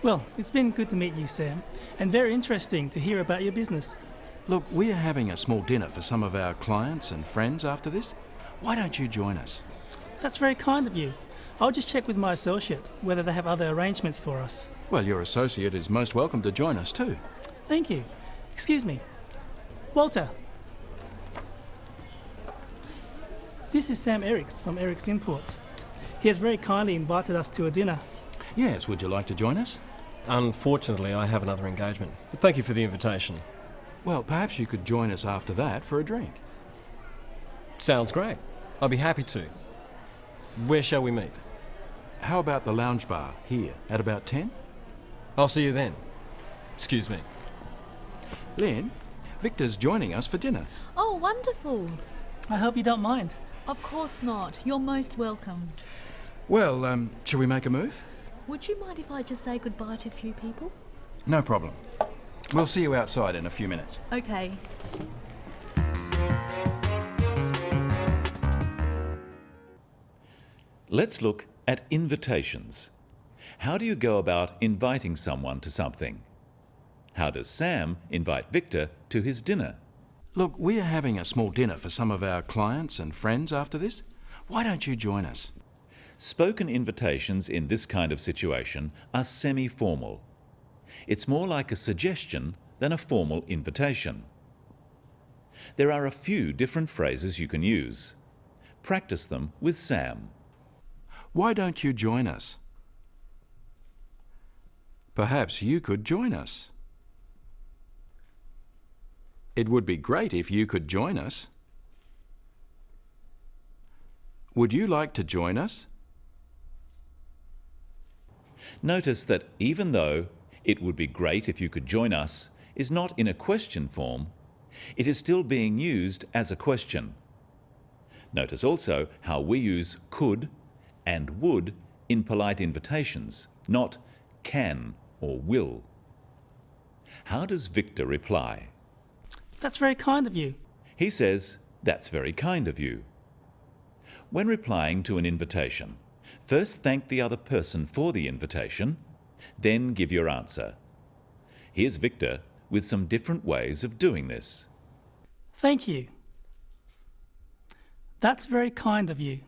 Well, it's been good to meet you, Sam, and very interesting to hear about your business. Look, we are having a small dinner for some of our clients and friends after this. Why don't you join us? That's very kind of you. I'll just check with my associate whether they have other arrangements for us. Well, your associate is most welcome to join us too. Thank you. Excuse me. Walter. This is Sam Eriks from Eriks Imports. He has very kindly invited us to a dinner. Yes, would you like to join us? Unfortunately, I have another engagement, but thank you for the invitation. Well, perhaps you could join us after that for a drink. Sounds great. I'll be happy to. Where shall we meet? How about the lounge bar here at about 10? I'll see you then. Excuse me. Lynn, Victor's joining us for dinner. Oh, wonderful. I hope you don't mind. Of course not. You're most welcome. Well, shall we make a move? Would you mind if I just say goodbye to a few people? No problem. We'll see you outside in a few minutes. Okay. Let's look at invitations. How do you go about inviting someone to something? How does Sam invite Victor to his dinner? Look, we are having a small dinner for some of our clients and friends after this. Why don't you join us? Spoken invitations in this kind of situation are semi-formal. It's more like a suggestion than a formal invitation. There are a few different phrases you can use. Practice them with Sam. Why don't you join us? Perhaps you could join us. It would be great if you could join us. Would you like to join us? Notice that even though "it would be great if you could join us" is not in a question form, it is still being used as a question. Notice also how we use could and would in polite invitations, not can or will. How does Victor reply? That's very kind of you. He says, "That's very kind of you." When replying to an invitation, first thank the other person for the invitation, then give your answer. Here's Victor with some different ways of doing this. Thank you. That's very kind of you.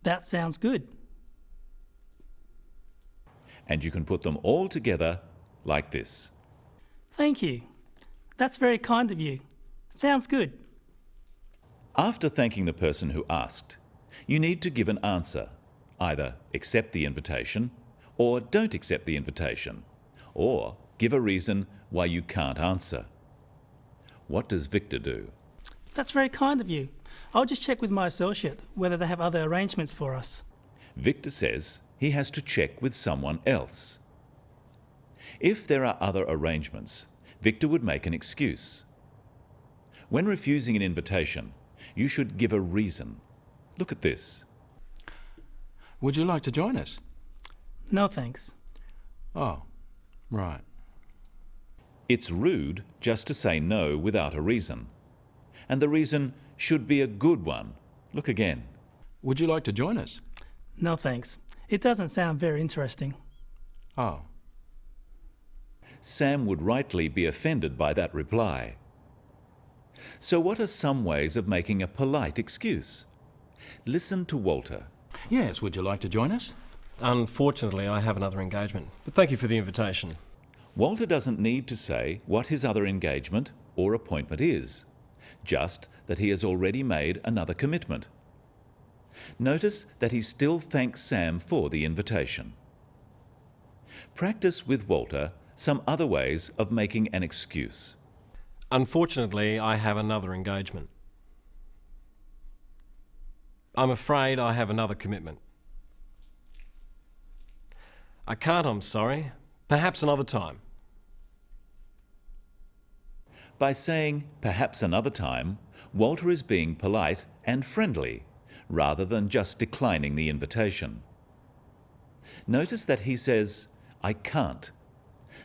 That sounds good. And you can put them all together like this. Thank you. That's very kind of you. Sounds good. After thanking the person who asked, you need to give an answer. Either accept the invitation, or don't accept the invitation, or give a reason why you can't answer. What does Victor do? That's very kind of you. I'll just check with my associate whether they have other arrangements for us. Victor says he has to check with someone else. If there are other arrangements, Victor would make an excuse. When refusing an invitation, you should give a reason. Look at this. Would you like to join us? No thanks. Oh, right. It's rude just to say no without a reason. And the reason should be a good one. Look again. Would you like to join us? No thanks. It doesn't sound very interesting. Oh. Sam would rightly be offended by that reply. So what are some ways of making a polite excuse? Listen to Walter. Yes, would you like to join us? Unfortunately, I have another engagement, but thank you for the invitation. Walter doesn't need to say what his other engagement or appointment is, just that he has already made another commitment. Notice that he still thanks Sam for the invitation. Practice with Walter some other ways of making an excuse. Unfortunately, I have another engagement. I'm afraid I have another commitment. I can't, I'm sorry. Perhaps another time. By saying perhaps another time, Walter is being polite and friendly rather than just declining the invitation. Notice that he says, "I can't."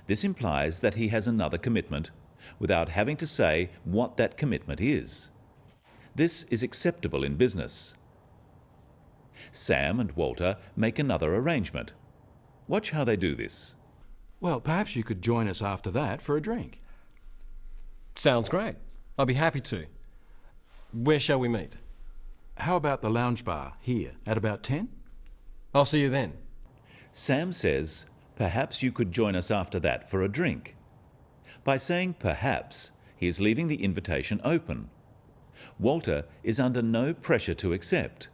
This implies that he has another commitment without having to say what that commitment is. This is acceptable in business. Sam and Walter make another arrangement. Watch how they do this. Well, perhaps you could join us after that for a drink. Sounds great. I'll be happy to. Where shall we meet? How about the lounge bar here at about 10? I'll see you then. Sam says, perhaps you could join us after that for a drink. By saying perhaps, he is leaving the invitation open. Walter is under no pressure to accept.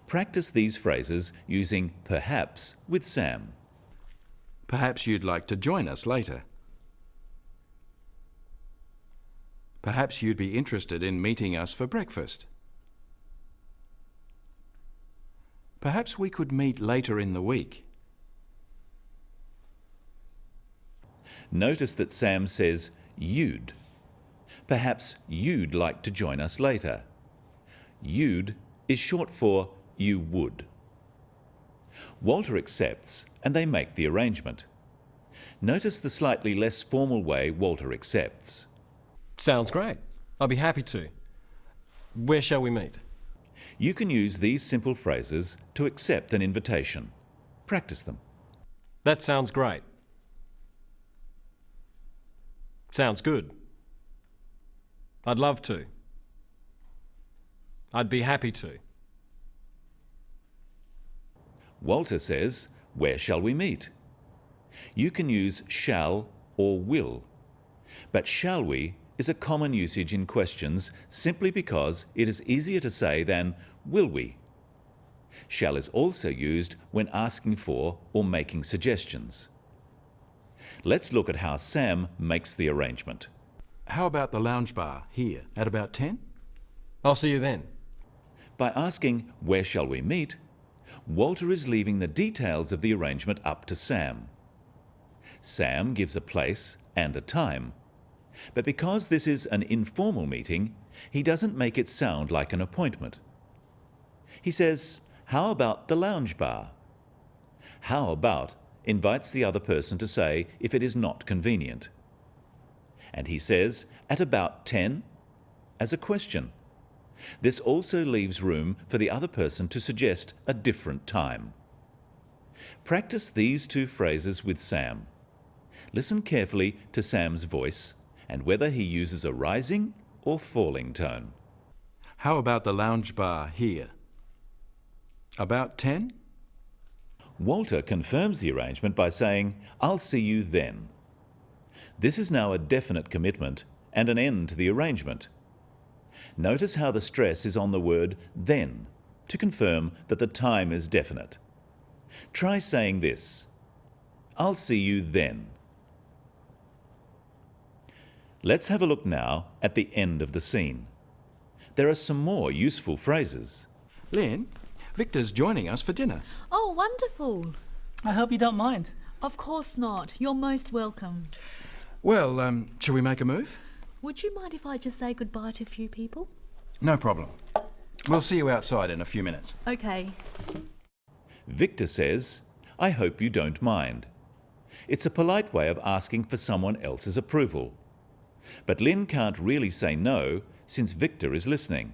Practice these phrases using perhaps with Sam. Perhaps you'd like to join us later. Perhaps you'd be interested in meeting us for breakfast. Perhaps we could meet later in the week. Notice that Sam says you'd. Perhaps you'd like to join us later. You'd is short for you would. Walter accepts and they make the arrangement. Notice the slightly less formal way Walter accepts. Sounds great. I'll be happy to. Where shall we meet? You can use these simple phrases to accept an invitation. Practice them. That sounds great. Sounds good. I'd love to. I'd be happy to. Walter says, where shall we meet? You can use shall or will, but shall we is a common usage in questions simply because it is easier to say than will we. Shall is also used when asking for or making suggestions. Let's look at how Sam makes the arrangement. How about the lounge bar here at about 10? I'll see you then. By asking where shall we meet, Walter is leaving the details of the arrangement up to Sam. Sam gives a place and a time. But because this is an informal meeting, he doesn't make it sound like an appointment. He says, how about the lounge bar? How about invites the other person to say if it is not convenient. And he says, at about 10, as a question. This also leaves room for the other person to suggest a different time. Practice these two phrases with Sam. Listen carefully to Sam's voice and whether he uses a rising or falling tone. How about the lounge bar here? About 10? Walter confirms the arrangement by saying, I'll see you then. This is now a definite commitment and an end to the arrangement. Notice how the stress is on the word then to confirm that the time is definite. Try saying this, I'll see you then. Let's have a look now at the end of the scene. There are some more useful phrases. Lynn, Victor's joining us for dinner. Oh, wonderful. I hope you don't mind. Of course not. You're most welcome. Well, shall we make a move? Would you mind if I just say goodbye to a few people? No problem. We'll see you outside in a few minutes. Okay. Victor says, I hope you don't mind. It's a polite way of asking for someone else's approval. But Lynn can't really say no since Victor is listening.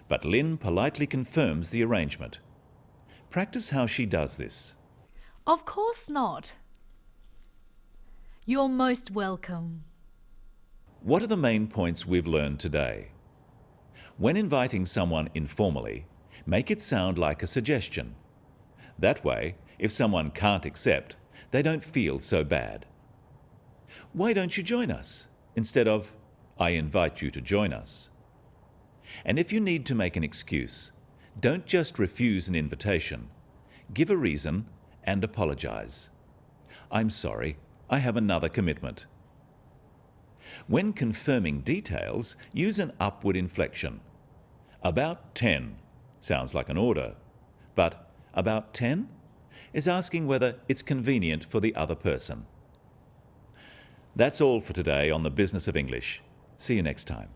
But Lynn politely confirms the arrangement. Practice how she does this. Of course not. You're most welcome. What are the main points we've learned today? When inviting someone informally, make it sound like a suggestion. That way, if someone can't accept, they don't feel so bad. Why don't you join us? Instead of, I invite you to join us. And if you need to make an excuse, don't just refuse an invitation. Give a reason and apologize. I'm sorry, I have another commitment. When confirming details, use an upward inflection. About 10 sounds like an order, but about 10 is asking whether it's convenient for the other person. That's all for today on The Business of English. See you next time.